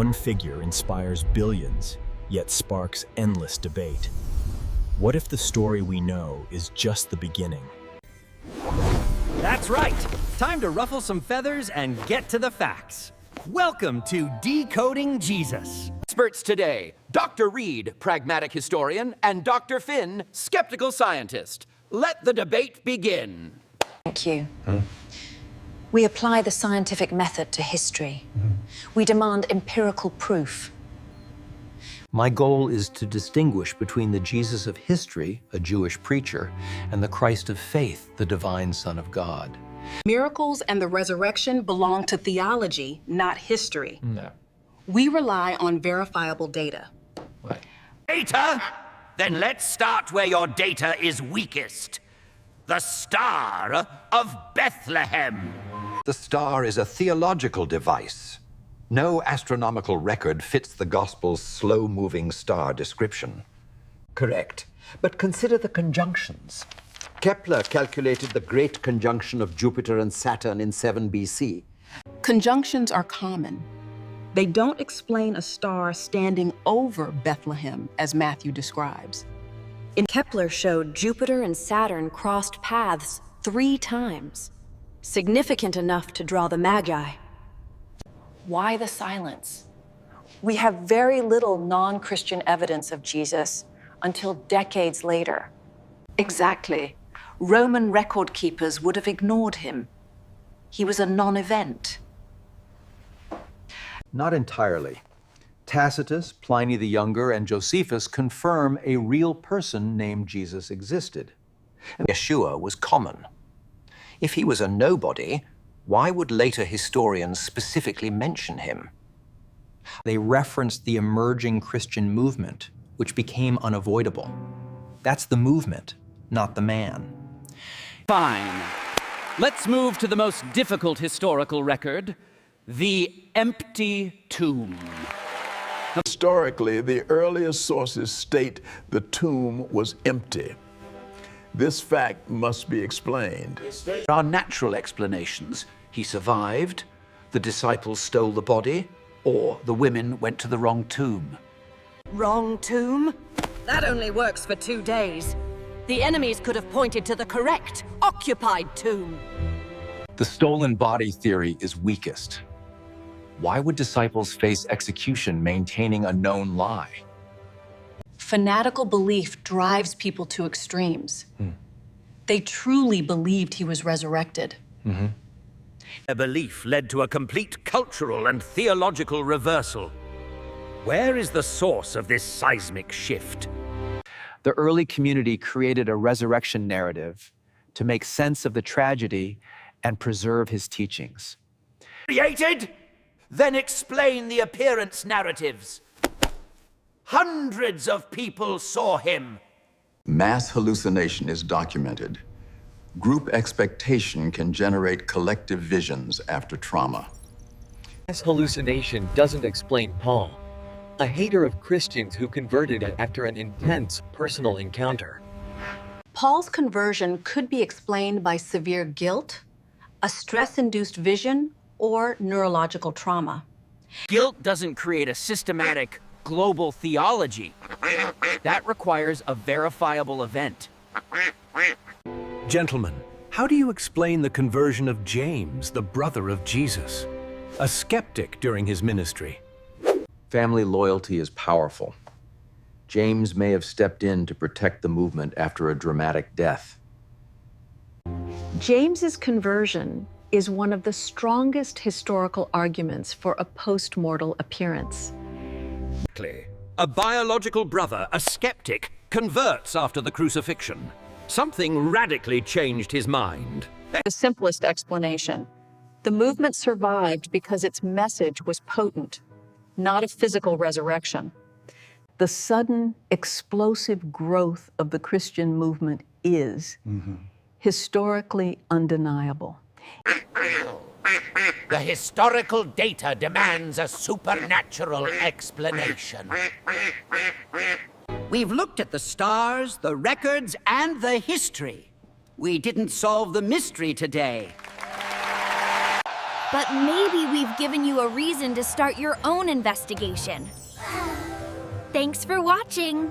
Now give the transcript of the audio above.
one figure inspires billions, yet sparks endless debate? What if the story we know is just the beginning? That's right! Time to ruffle some feathers and get to the facts. Welcome to Decoding Jesus. Experts today, Dr. Reed, pragmatic historian, and Dr. Finn, skeptical scientist. Let the debate begin. Thank you. We apply the scientific method to history. We demand empirical proof. My goal is to distinguish between the Jesus of history, a Jewish preacher, and the Christ of faith, the divine Son of God. Miracles and the resurrection belong to theology, not history. No. We rely on verifiable data. What? Data? Then let's start where your data is weakest. The Star of Bethlehem. The star is a theological device. No astronomical record fits the Gospel's slow-moving star description. Correct. But consider the conjunctions. Kepler calculated the great conjunction of Jupiter and Saturn in 7 BC. Conjunctions are common. They don't explain a star standing over Bethlehem, as Matthew describes. Kepler showed Jupiter and Saturn crossed paths 3 times, significant enough to draw the Magi. Why the silence? We have very little non-Christian evidence of Jesus until decades later. Exactly. Roman record keepers would have ignored him. He was a non-event. Not entirely. Tacitus, Pliny the Younger, and Josephus confirm a real person named Jesus existed. Yeshua was common. If he was a nobody, why would later historians specifically mention him? They referenced the emerging Christian movement, which became unavoidable. That's the movement, not the man. Fine. Let's move to the most difficult historical record, the empty tomb. Historically, the earliest sources state the tomb was empty. This fact must be explained. There are natural explanations. He survived, the disciples stole the body, or the women went to the wrong tomb. Wrong tomb? That only works for 2 days. The enemies could have pointed to the correct, occupied tomb. The stolen body theory is weakest. Why would disciples face execution maintaining a known lie? Fanatical belief drives people to extremes. They truly believed he was resurrected. Their belief led to a complete cultural and theological reversal. Where is the source of this seismic shift? The early community created a resurrection narrative to make sense of the tragedy and preserve his teachings. Created? Then explain the appearance narratives. Hundreds of people saw him. Mass hallucination is documented. Group expectation can generate collective visions after trauma. Mass hallucination doesn't explain Paul, a hater of Christians who converted after an intense personal encounter. Paul's conversion could be explained by severe guilt, a stress-induced vision, or neurological trauma. Guilt doesn't create a systematic, global theology. That requires a verifiable event. Gentlemen, how do you explain the conversion of James, the brother of Jesus, a skeptic during his ministry? Family loyalty is powerful. James may have stepped in to protect the movement after a dramatic death. James's conversion is one of the strongest historical arguments for a post-mortal appearance. A biological brother, a skeptic, converts after the crucifixion. Something radically changed his mind. The simplest explanation. The movement survived because its message was potent, not a physical resurrection. The sudden, explosive growth of the Christian movement is historically undeniable. The historical data demands a supernatural explanation. We've looked at the stars, the records, and the history. We didn't solve the mystery today. But maybe we've given you a reason to start your own investigation. Thanks for watching.